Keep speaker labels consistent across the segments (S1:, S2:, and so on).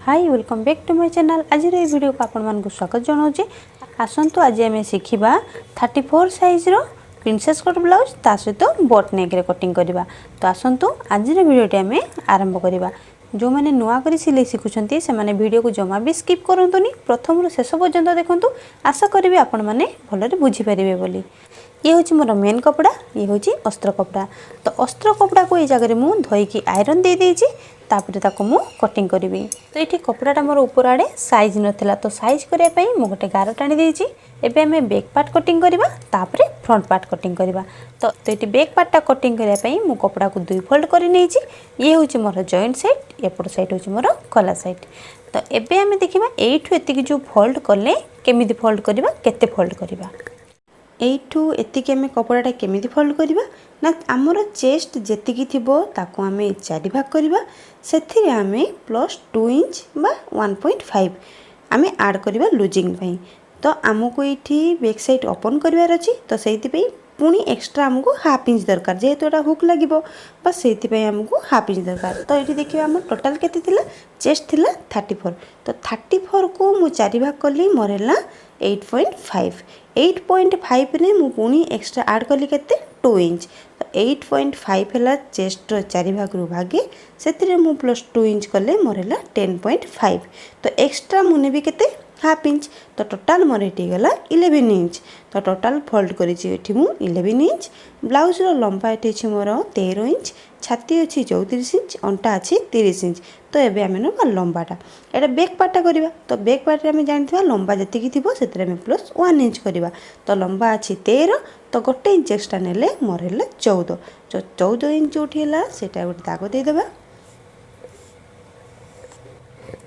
S1: Hi welcome back to my channel. आज ये video को आपण मानक स्वागत जनाऊे। आसतु आज आम शिखा 34 साइज रो प्रिंसेस कट ब्लाउज ता सहित बॉट नेक रे कटिंग करवा। तो आसतु आज वीडियोटी आम आरंभ करवा। जो मैंने नुआ कर सिलाई शिखुंट से मैंने वीडियो को जमा भी स्किप करतुनि, प्रथम शेष पर्यंत देखूँ। आशा करी आपण मैंने भलरे बुझीपारे बोली। ये हूँ मोर मेन कपड़ा, ये हूँ अस्त्र कपड़ा। तो अस्त्र कपड़ा को ये जगह मुझे धोईकी आयरन दे देइछि, तापर ताको मु कटिंग करी। तो ये कपड़ाटा मोर ऊपर आड़े साइज नथिला, तो साइज करने मु गोटे गार टाणी देइछि। एबे आमे बैक पार्ट कटिंग करवा, तापर फ्रंट पार्ट कटिंग करवा। तो ये बैक पार्टा कटिंग करने मु कपड़ा को दुई फोल्ड कर नहीं। ये हूँ मोर जॉइंट साइड, एपट साइड हूँ मोर कला साइड। तो एबे आमे देखिबा एठू एतिकी जो फोल्ड कले केमिति फोल्ड करवा, केते फोल्ड करवा। एठू एतिकी आमे कपड़ाटा केमिति फोल्ड करवा ना, आमर चेस्ट जेतिकी थिबो ताको आमे 4 भाग करवा। सेथिरे आमे +2 इंच बा 1.5 आमे ऐड करवा लूजिंग पई। तो आमको ये बैक साइड ओपन करवार अच्छी, तो से पुणी एक्स्ट्रा आमको हाफ इंच दरकार, जेहेतु एटा हुक लगे बस से आमको हाफ इंच दरकार। तो ये देखिए आम टोटाल केते थिला, चेस्ट थिला 34। तो 34 को मु 4 भाग कली, मोर है 8.5। 8.5 रे मु पुणी एक्स्ट्रा ऐड कली केते 2 इंच। तो 8.5 है चेस्ट 4 भाग रु भागे, से मु +2 इंच कले मोर है 10.5। तो एक्स्ट्रा मुने भी केते हाफ इंच। तो टोटाल मोर ये गला 11 इंच। तो टोटाल फोल्ड करी मु 11 इंच। ब्लाउज रो लंबा ये मोर 13 इंच, छाती अच्छी 34 इंच, अंटा अच्छी 30 इंच। तो ये आम ना लंबाटा एटा बैक पार्टा करवा। तो बैक पार्ट आम जानते लंबा जी थी से +1 इंच करवा। तो लंबा अच्छी 13, तो गोटे इंच एक्सट्रा नेले मोर है 14। जो 14 इंच जो है गोटे दाग देदेबा।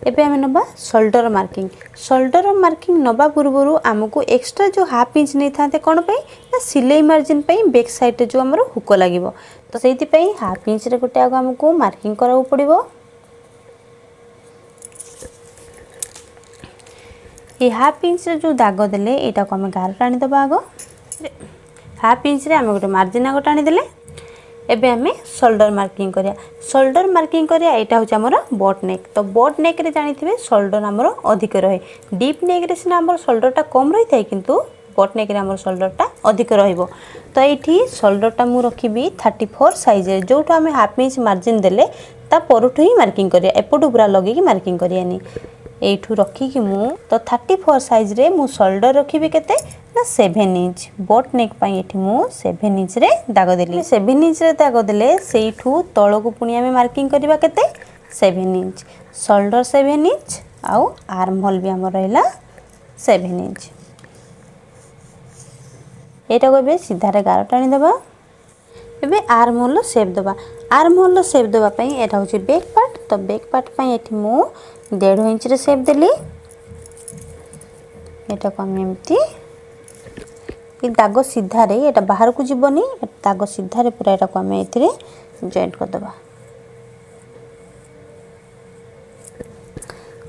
S1: एबे आमे नबा शोल्डर मार्किंग। शोल्डर मार्किंग नबा पूर्व आमको एक्स्ट्रा जो हाफ इंच नहीं था कौन पे ना, सिलाई मार्जिन पे बैक साइड जो आमर हुक लगे। तो से हाफ इंच रे गोटे आगो आमको मार्किंग करा पड़ो। ये हाफ इंच रे जो दाग देले एटा को आमे गार टाणी दबा। आगो हाफ इंच रे आमे गोटे मार्जिन आगो टाणी देले। एबे आमे शोल्डर मार्किंग करिया। शोल्डर मार्किंग करिया एटा होचा हमर बॉट नेक। तो बॉट नेक रे जानिथिबे शोल्डर हमर अधिक रहे। डीप नेक रे सिना हमर शोल्डरटा कम रही थाए, किंतु बॉट नेक रे हमर शोल्डरटा अधिक रहइबो। तो एठी शोल्डरटा मु रखिबी 34 साइज रे, जोटा आमे हाफ इंच मार्जिन देले ता परठु ही मार्किंग करिया, एपटु पूरा लगे की मार्किंग करियानी। एठू रखी कि मु तो 34 साइज रे मु शोल्डर रखिबी केते ना 7 इंच। बॉट नेक पाई एठी मु 7 इंच रे दाग देली। 7 इंच रे दाग देले सेठू तळ को पुनी आमे मार्किंग करबा केते 7 इंच। शोल्डर 7 इंच आउ आर्म होल भी हमर रहला 7 इंच। एटा को बे सीधा रे गार टाणी देबा। एबे आर्म होल शेप देबा। आर्म होल शेप देबा पई एटा होची बैक पार्ट। तो बैक पार्ट पई एठी मु 1.5 इंच रे शेप देली। एटा को हम एम्ति ये दाग सीधा रे, एटा बाहर को जीवनी, दाग सीधा रे पूरा एटा को हम एथिरे जॉइंट कर देबा।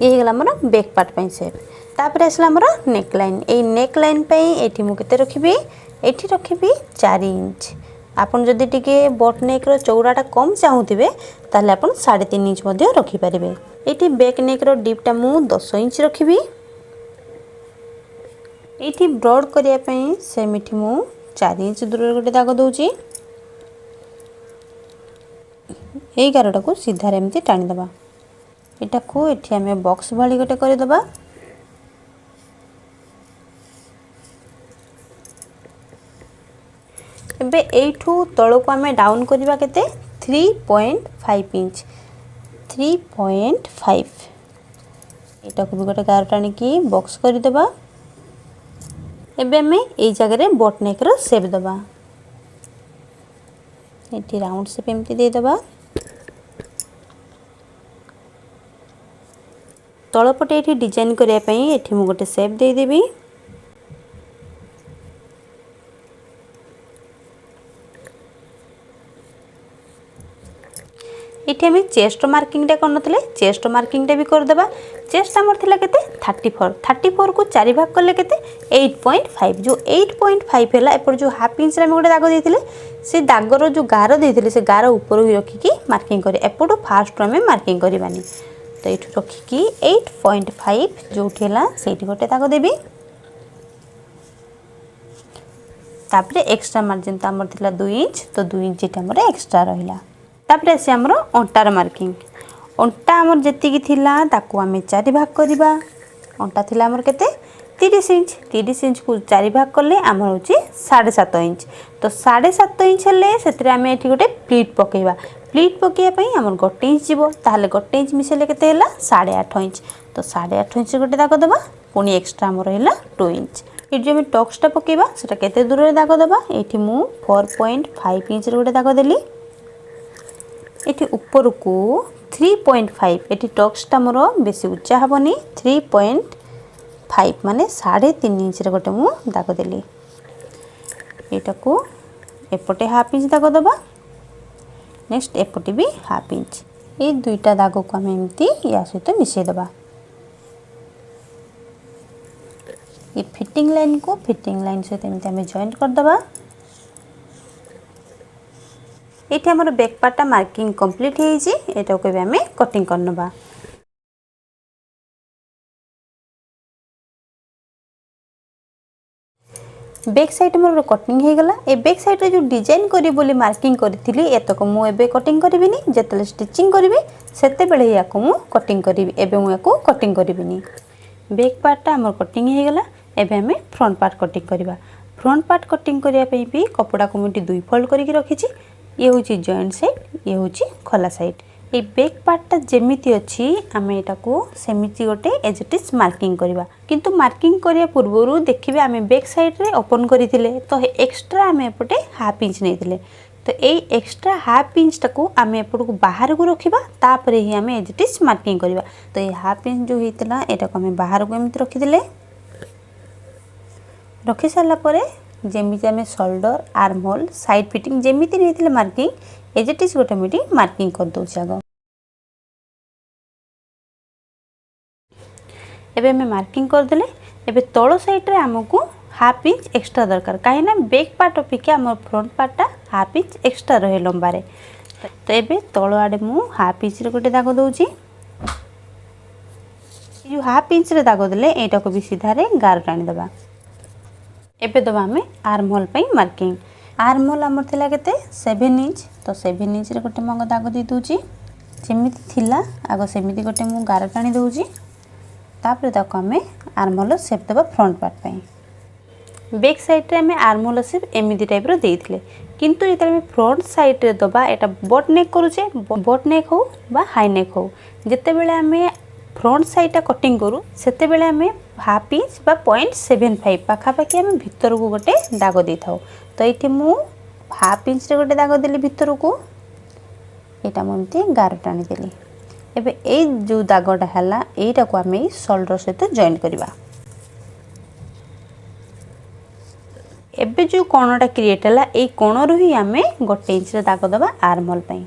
S1: ये गला हमर बैक पार्ट पई शेप। तापर आसला हमर नेक लाइन। ए नेक लाइन पई एठी मु केते रखिबी, एठी रखिबी 4 इंच। आपन जदि टिके बॉट नेक रो चौड़ाटा कम चाहूथिबे ताले आपन 3.5 इंच मध्ये रखि परिबे। एठी बैक नेक रो डीपटा मु 10 इंच रखिबी। एठी ब्रॉड करिया पई सेमिठी मु 4 इंच दूर गोटे दाग दउची। एई गारटा को सीधा रे एमती टाणी दबा। एटा को एठी हमें बॉक्स भाली गोटे कर दबा। एबे एठू तळ को हमें डाउन करबा केते 3.5 इंच। 3.5 एटा को भी गोटे गार टाणी की बॉक्स कर दबा। एबे हमें एई जगह रे बॉट नेक रो शेप दबा। एटी राउंड शेप एमती दे दबा। तळपटे एठी डिजाइन करिया पई एठी मु गोटे शेप दे देबी। एठी हमें चेस्ट मार्किंग कर नथिले, चेस्ट मार्किंग भी कर देबा। चेस्ट हमर थिला केते 34। 34 को 4 भाग करले केते 8.5। जो 8.5 हैला एपर जो हाफ इंच रे हम गोटे दाग देथिले, से दागर जो गार देथिले से गार ऊपर ही रखी की मार्किंग करे। एपटो फास्ट हमें मार्किंग करबानी। तो ये रखिकी 8.5 जो से गोटे दाग देवी। तापर एक्स्ट्रा मार्जिन तो आमर थिला 2 इंच तो 2 इंच ये आमर एक्स्ट्रा रहिला। तापर आसी आमर अंटार मार्किंग। अंटा आमर जेतिकी थिला ताकू आमे 4 भाग करबा। अंटा थिला आमर केते 30 इंच। 30 इंच को 4 भाग करले आमर होची 7.5 इंच। तो 7.5 इंच हेले सेतरे आमे एठी गोटे प्लीट पकेबा। प्लीट पकेया पई आमर गोटे इंच जीवो ताहले गोटे इंच मिसेले केते हैला 8.5 इंच। तो 8.5 इंच गोटे दाग दबा पुनी एक्स्ट्रा आमर हैला 2 इंच। ये जो टक्सटा पकेबा सेटा केते दूर रे दाग दबा एठी मु 4.5 इंच रे गोटे दाग देली। एठी ऊपर को 3.5 एठी टक्सटा मोर बेसी उच्चा हबनी 3.5 माने 3.5 इंच रे गोटे मु दाग देली। एटा को एपटे हाफ इंच दाग दबा नेक्स्ट एपटे भी हाफ इंच। ये दुईटा दाग को हम एमती या सहित मिसई दबा। ये फिटिंग लाइन को फिटिंग लाइन सहित एमती हमें जॉइंट कर दबा। एठी हमर बैक पार्ट मार्किंग कंप्लीट हे जी। एटा को भी हमें कटिंग करनबा। बैक साइड मोर कटिंग हे गला। ए बैक साइड रे जो डिजाइन करी बोली मार्किंग करथिली एतक मु एबे कटिंग करबिनी। जेतले स्टिचिंग करबी सेते बेले याको मु कटिंग करबी। एबे मु याको कटिंग करबिनी। बैक पार्ट हमर कटिंग हे गला। एबे हमें फ्रंट पार्ट कटिंग करबा। फ्रंट पार्ट कटिंग करिया पई भी कपड़ा को मुटी दुई फोल्ड करके रखिछि। ये होची जॉइंट साइड ये होची खोला साइड। ये बैक पार्टटा जेमिति अछि आमे एटा को सेमिति गोटे एज इट इज मार्किंग करबा। किंतु मार्किंग करिया पूर्वरु देखिबे आमे बैक साइड रे ओपन करिथिले तो एक्स्ट्रा आमे एपटे हाफ इंच नेथिले। तो एई एक्स्ट्रा हाफ इंच टाको आमे एपट को बाहर को रखिबा तापरे ही आमे एज इट इज मार्किंग करबा। तो ये हाफ इंच जो हेतला एटा को आमे बाहर को एमिति रखिदिले। रखि सारला परे जेमिति आमे shoulder arm hole side fitting जेमिति नेथिले मार्किंग एज इट इज गोटे मिटी मार्किंग कर दोछ आगो। एबे हमें मार्किंग कर देले। एबे तळो साइड रे हमकु हाफ इंच एक्स्ट्रा दरकार काहे ना बैक पार्ट अपेक्षा हमर फ्रंट पार्टटा हाफ इंच एक्स्ट्रा रहे लंबा रे। तो एबे तळो आडे मु हाफ इंच रे गोटे दाग दोउची। जो हाफ इंच रे दाग देले एटा को भी सीधा रे गार टाणी दबा। एबे दबा हमें आर्म होल पई मार्किंग। आर्म होल हमर थिला केते 7 इंच। तो 7 इंच रे गोटे मंग दाग दे दोउची। जेमिति थिला आगो सेमिति गोटे मु गार टाणी दोउची। तापर ताको हमें आर्म होल शेप दबा फ्रंट पार्ट पई। बैक साइड रे हमें आर्म होल शेप एमिति टाइप रो देइथिले। किंतु जेते हमें फ्रंट साइड रे दबा एटा बॉट नेक करूचे बॉट नेक हो बा हाई नेक हो जेते बेले हमें फ्रंट साइडटा कटिंग करू सेते बेले हमें हाफ इंच बा 0.75 पाखा पाखी हमें भीतर को गोटे दाग दे थाउ। तो एठी मु हाफ इंच रे गोटे दाग देली भीतर को एटा ममती गार टाणी देली। एबे ए जो दागटा हला एटा को हमें शोल्डर सहित जॉइन करबा। एबे जो कोणटा क्रिएट हला ए कोणरु ही हमें गोटे इंच रे दाग दबा आर्म होल पई।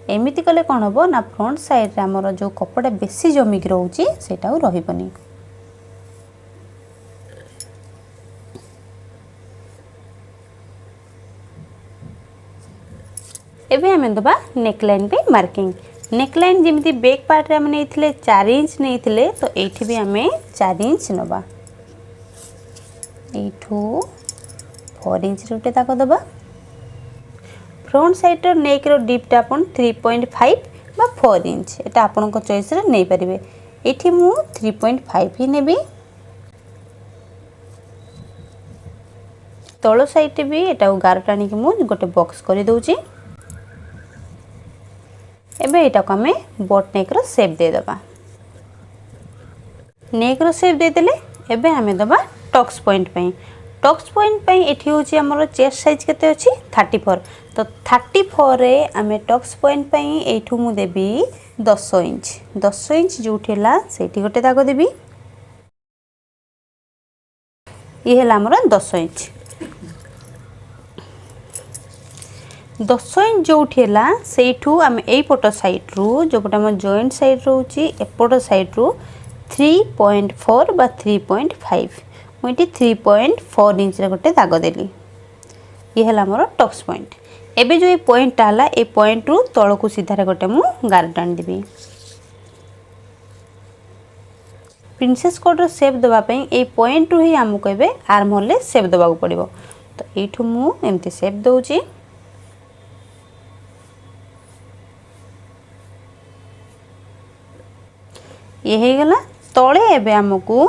S1: एमिति कले कोन हबो ना फ्रंट साइड रे हमर जो कपड़ा बेसी जमिक रहउची सेटा रहिबनी। एबे हमें दबा नेक लाइन पे मार्किंग। नेक लाइन जेमिति बैक पार्ट रे हम नेथिले 4 इंच नेथिले तो एठी भी हमें 4 इंच नबा। एठू 4 इंच रे उठे ताको दबा। फ्रंट साइड रो नेक रो डीप टा अपन 3.5 बा 4 इंच एटा आपन को चॉइस रे नै परिबे। एठी मु 3.5 ही नेबी। तळो साइड भी एटा गार टाणी के मु गोटे बॉक्स करि दोउची। एबे एटा को हमें बॉट नेक रो शेप दे दबा। नेक रो शेप दे देले एबे हमें दबा टक्स पॉइंट पई। टक्स पॉइंट पई एठी होची हमर चेस्ट साइज केते अछि 34। तो 34 रे हमें टक्स पॉइंट पई एठू मु देबी 10 इंच। 10 इंच जोठेला सेठी गोटे दाग देबी। ये हला हमर 10 इंच। 10 इंच जोठेला सेठू हम एई पट साइड रू जो पट हम जॉइंट साइड रहउची एपट साइड रू 3.4 बा 3.5 मुटी 3.4 इंच रे गोटे दाग देली। ये हला हमर टक्स पॉइंट। एबे जो ये पॉइंट हला ए पॉइंट रू तळ को सीधा रे गोटे मु गार टाणी देबी। प्रिंसेस कट सेप देवाई ये पॉइंट रु ही आमको ए आर्म होल सेप देवा पड़ो। तो यू मुझे सेप दूची ये गला तले एबे आमको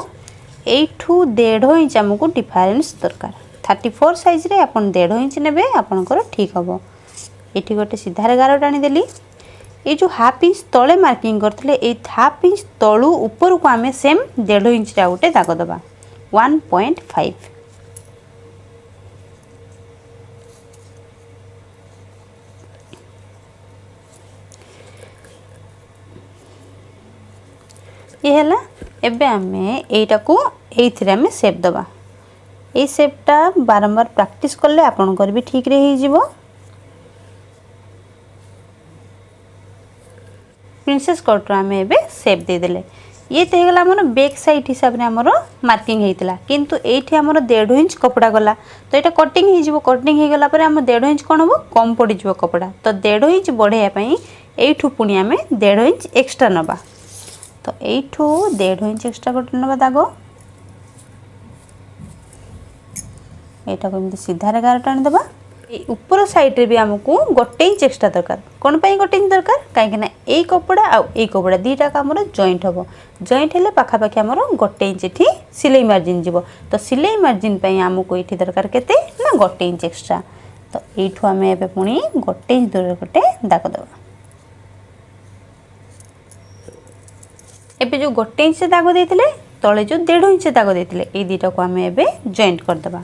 S1: एठू 1.5 इंच आमको डिफरेंस दरकार 34 साइज रे अपन 1.5 इंच नेबे आपनकर ठीक हबो। एठी गोटे सीधारे गार टाणी देली ये जो हाफ इंच तले मार्किंग करथिले ए हाफ इंच तळू ऊपर को आमे सेम 1.5 इंच रा गोटे दाग दबा 1.5 ये हैला। एबे आमे एटा को एथिरे आमे शेप दबा ए शेपटा बारंबार प्रैक्टिस करले आपनकर भी ठीक रे ही जीवो। प्रिंसेस कट आमे एबे शेप दे देले ये तो हेगला हमर बैक साइड हिसाब रे हमर मार्किंग हेतिला किंतु एठी हमर 1.5 इंच कपड़ा गला तो एटा कटिंग हे जीवो। कटिंग हे गला पर हम 1.5 इंच कोन हो कम पड़ी जीवो कपड़ा तो 1.5 इंच बढ़ाया पई एठू पुनी आमे 1.5 इंच एक्स्ट्रा नबा। तो एठू 1.5 इंच एक्स्ट्रा कट नबा दागो एटा को एमती सीधा रे गार टाणी दबा। ऊपर साइड रे भी हमको 1 इंच एक्स्ट्रा दरकार कोन पई 1 इंच दरकार काहे ना ए कपड़ा आ ए कपड़ा दीटा का हमर जॉइंट हबो जॉइंट हेले पाखा पाखी हमर 1 इंच एठी सिलाई मार्जिन जीवो। तो सिलाई मार्जिन पई हमको एठी दरकार केते ना 1 इंच एक्स्ट्रा। तो एठू हमें एबे पुनी 1 इंच दूर गोटे दाग दबा। एबे जो 1 इंच दाग देथिले तळे जो 1.5 इंच दाग देथिले ए दीटा को हमें एबे जॉइंट कर दबा।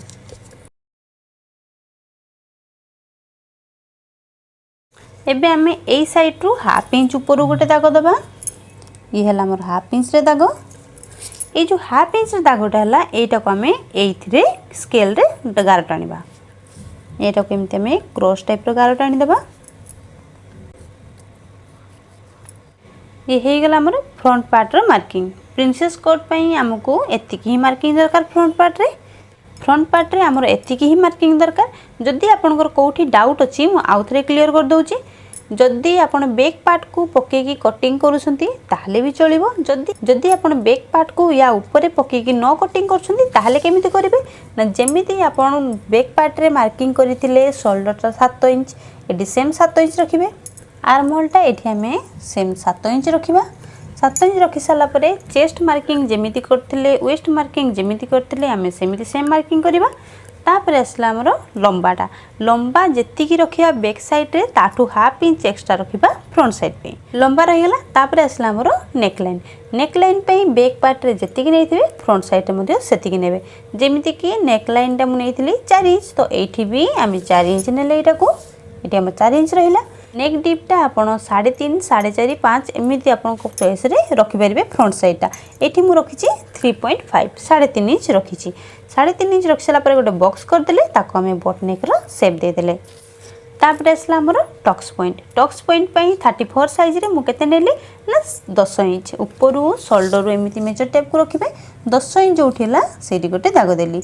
S1: एबे आमे ए साइड रु हाफ इंच ऊपर गोटे दाग दबा ये हला हमर हाफ इंच रे दाग। ए जो हाफ इंच रे दागटा हला एटा को हमें एथिरे स्केल रे गार टाणीबा एटा को एमते हमें क्रॉस टाइप रो गार टाणी देबा। ये हे गला हमर फ्रंट पार्ट रो मार्किंग। प्रिंसेस कट पई हमको एतिकी ही मार्किंग दरकार फ्रंट पार्ट रे हमर एतिकी ही मार्किंग दरकार। जदि आपनकर कोठी डाउट अछि मु आउथरे क्लियर कर दोउची। जदि आपण बैक पार्ट को पके की कटिंग करूछंती ताहले भी चलिबो। जदि आपण बैक पार्ट को या ऊपर पके की न कटिंग करछंती ताहले केमिति करिवे ना जेमिति आपण बैक पार्ट रे मार्किंग करिथिले शोल्डर ता 7 इंच एडी सेम 7 इंच रखिबे। आर्म होल टा एठी हमें सेम 7 इंच रखिबा। 7 इंच रखि साला परे चेस्ट मार्किंग जेमिति करथिले वेस्ट मार्किंग जेमिति करथिले हमें सेमिति सेम मार्किंग करिबा। तापर आसला हमर लंबाटा लंबा जेति की रखिया बैक साइड रे ताठू हाफ इंच एक्स्ट्रा रखिबा फ्रंट साइड पे लंबा रहिगला। तापर आसला हमर नेक लाइन पे बैक पार्ट रे जेति की नैथिबे फ्रंट साइड रे मध्ये सेति की नेबे। जेमिति की नेक लाइन टा मु नैथिली 4 इंच तो एठी भी हम 4 इंच नेले एटा को एठी हम 4 इंच रहिला। नेक डीपटा आपण 3.5 4.5 5 एमिति आपण को चॉइस रे रखि परिबे। फ्रंट साइडटा एठी मु रखिची 3.5 3.5 इंच रखिची। 3.5 इंच रखि साला परे गोटे बॉक्स कर देले ताको हमें बॉट नेक रो शेप दे देले। तापर आसला हमर टक्स पॉइंट पई 34 साइज रे मु केते नेली ना 10 इंच ऊपर शोल्डर रो एमिति मेजर टेप को रखिबे 10 इंच उठिला सेठी गोटे दाग देली।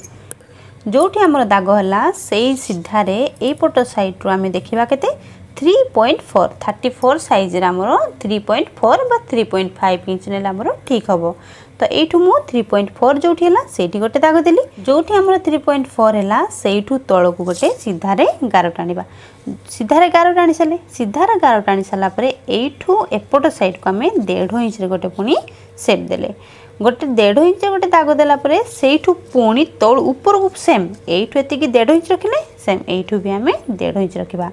S1: जोठी हमर दाग हला सेई सीधा रे ए पट साइड रो हमें देखिबा केते 3.4 34 साइज रे हमर 3.4 बा 3.5 इंच नेला हमर ठीक हबो। तो एठू मु 3.4 जोठी हला सेठी गोटे दाग देली। जोठी हमर 3.4 हला सेठू तळ को गोटे सीधा रे गार टाणीबा। सीधा रे गार टाणी साले सीधा रे गार टाणी साला परे एठू एपट साइड को हमें 1.5 इंच रे गोटे पुनी शेप देले। गोटे 1.5 इंच गोटे दाग देला परे सेठू पुनी तळ ऊपर को सेम एठू एति की 1.5 इंच रखिले सेम एठू भी हमें 1.5 इंच रखिबा।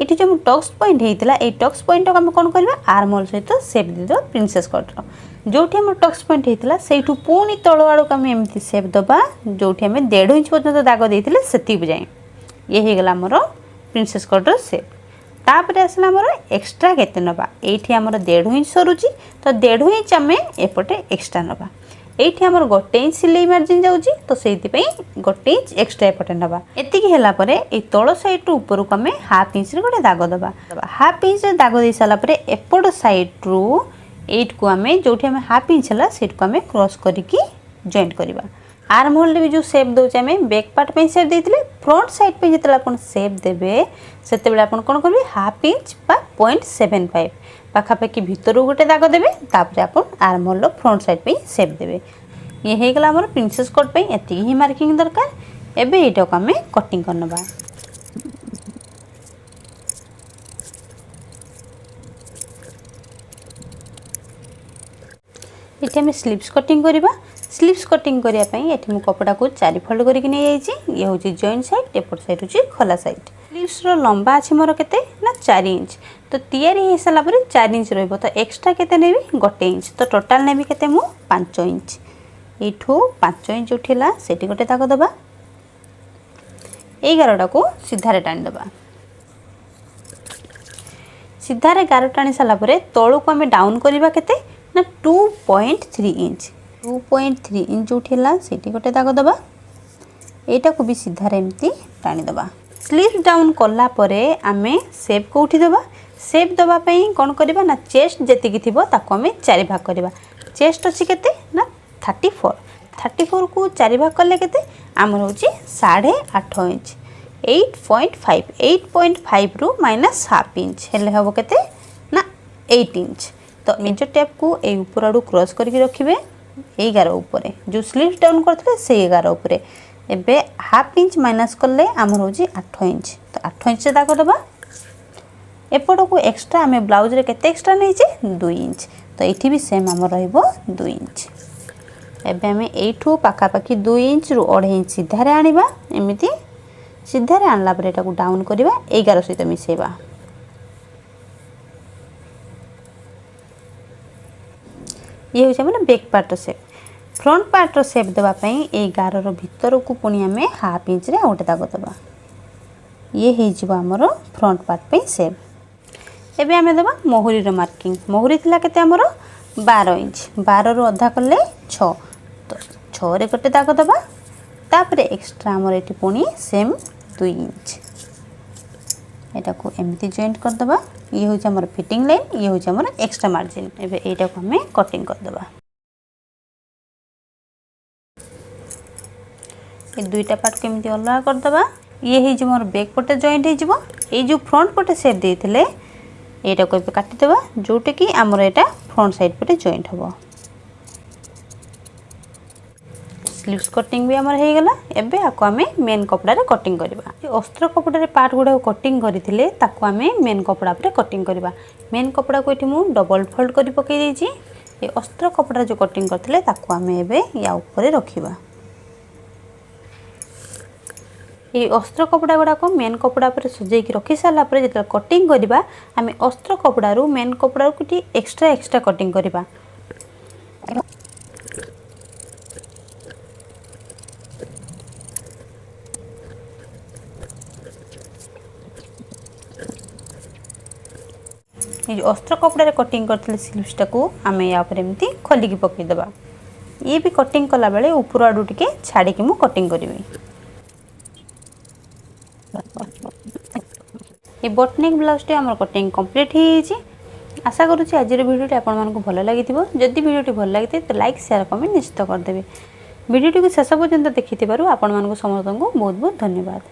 S1: ये जो टक्स पॉइंट होता है टक्स पॉइंट को आम कौन करवा आर्म होल सहित सेप देदेवा प्रिंसेस कट जो टक्स पॉइंट होता से पुणी तल आड़ को एमती सेप दबा जो 1.5 इंच पर्यटन दाग देते से जाए ये होगा आमर प्रिंसेस कटर सेप। तापर आसला आमर एक्सट्रा केते नबा एठी आमर 1.5 इंच सरुची तो 1.5 इंच आम एपटे एक्सट्रा नबा। एठी हमर 1 इंच सिलाई मार्जिन जाउची तो सेति पई 1 इंच एक्स्ट्रा एपटे नबा। एतिकी हैला परे ए तळ साइड रु ऊपर को हमें हाफ इंच रे गोटे दाग दबा। हाफ इंच रे दाग दे साला परे एपट साइड रु 8 को हमें जोठी हमें हाफ इंच हला सेट को हमें क्रॉस करिकी जॉइंट करबा। आर्म होल भी जो शेप दोचे हमें बैक पार्ट पे शेप देथिले फ्रंट साइड पे जेतला अपन शेप देबे सेते बेला अपन कोन करबे हाफ इंच बा 0.75 पाखापाखि भितर गोटे दाग देवे तापर आपण आर्म होल फ्रंट साइड पे सेप देवे। ये हो गला हमर प्रिंसेस कट पे एति ही मार्किंग दरकार। एबे एटा को हमें कटिंग करनबा। ये हमें स्लीव्स कटिंग करवा। स्लीव्स कटिंग करिया पई एठी मु कपड़ा को 4 फोल्ड करके नै जाईची। ये होची जॉइंट साइड, एपट साइड होची खोला साइड। स्लीव्स रो लंबा अछि मोर केते ना 4 इंच। तो तैयारी हे सला परे 4 इंच रहबो। तो एक्स्ट्रा केते नेबी 1 इंच। तो टोटल नेबी केते मु 5 इंच। एठू 5 इंच उठिला सेठी गोटे दाग दबा। 11 टा को सीधा रे टाणी दबा। सीधा रे गार टाणी सला परे तळु को हमें डाउन करबा केते ना 2.3 इंच। 2.3 इंच उठिला सेठी गोटे दाग दबा। एटा को भी सीधा रे एम्ति टाणी दबा। स्लीव डाउन कला परे आमे शेप को उठी दबा। शेप दबा पई कोन करबा ना चेस्ट जेतिकी थिबो ताको हमें 4 भाग करबा। चेस्ट अछि केते ना 34। 34 को 4 भाग करले केते आमर होची 8.5 इंच। 8.5 8.5 रु माइनस हाफ इंच हेले हबो केते ना 8 इंच। तो मेजर टेप को ए ऊपर आडू क्रॉस करके रखिबे 11 ऊपर जो स्लीव डाउन करथले से 11 ऊपर। एबे हाफ इंच माइनस करले आमर होची 8 इंच। तो 8 इंच दाग दबा। एपट को एक्स्ट्रा आमे ब्लाउज रे केते एक्स्ट्रा नै जे 2 इंच। तो एठी भी सेम आमर रहइबो 2 इंच। एबे हमें एठू पाखा पाखी 2 इंच रु 2.5 इंच सीधा रे आनिबा। एमिति सीधा रे आनला परे एटा को डाउन करबा 11 सहित मिसेबा। ये होचे माने back part shape. Front part रो शेप देबा पई ए गार रो भीतर को पुनी हमें हाफ इंच रे ओटे दाग दबा। ये हे जिवो हमरो फ्रंट पार्ट पे शेप। एबे हमें देबा मोहरी रो मार्किंग। मोहरी थिला केते हमरो 12 इंच। 12 रो आधा करले 6। तो 6 रे गोटे दाग दबा। तापरे एक्स्ट्रा हमर एठी पुनी सेम 2 इंच। एटा को एमिति जॉइंट कर दबा। ये होचे हमर फिटिंग लाइन, ये होचे हमर एक्स्ट्रा मार्जिन। एबे एटा को हमें कटिंग कर दबा। ए दुईटा पार्ट केमिति अलग कर दबा। ये हे जे मोर बैक पटे जॉइंट हे जिवो। ए जो फ्रंट पटे शेप देथिले एटा को एबे काटि दबा जोटे कि हमर एटा फ्रंट साइड पटे जॉइंट हबो। स्लीव्स कटिंग भी हमर हे गेला। एबे आको हमें मेन कपड़ा रे कटिंग करबा। जे अस्त्र कपड़ा रे पार्ट गुडा कटिंग करिथिले ताको हमें मेन कपड़ा पे कटिंग करबा। मेन कपड़ा को एठी मु डबल फोल्ड करि पकई देछि। ए अस्त्र कपड़ा जो कटिंग करथिले ताको हमें एबे या ऊपर रखिबा। ये अस्त्र कपड़ा गुडा को मेन कपड़ा पर सजाई के रखि साला पर जेतला कटिंग करबा हमें अस्त्र कपड़ा रो मेन कपड़ा को टी एक्स्ट्रा कटिंग करबा। ये जो अस्त्र कपड़ा रे कटिंग करथिले स्लीव्स टाको हमें या पर एमती खोली की पकई दबा। ये भी कटिंग कला बेले ऊपर आडू टिके छाड़ी के मु कटिंग करबी। ये बटनेक ब्लाउज टे हमर कटिंग कंप्लीट ही छी। आशा करूची आज वीडियो आपण मानको भल लागिथिबो। जदि वीडियो भल लागिते तो लाइक शेयर कमेंट निश्चित कर देबे। वीडियो को शेष पर्यंत देखिथिबारु आपण मानको समस्त को बहुत बहुत धन्यवाद।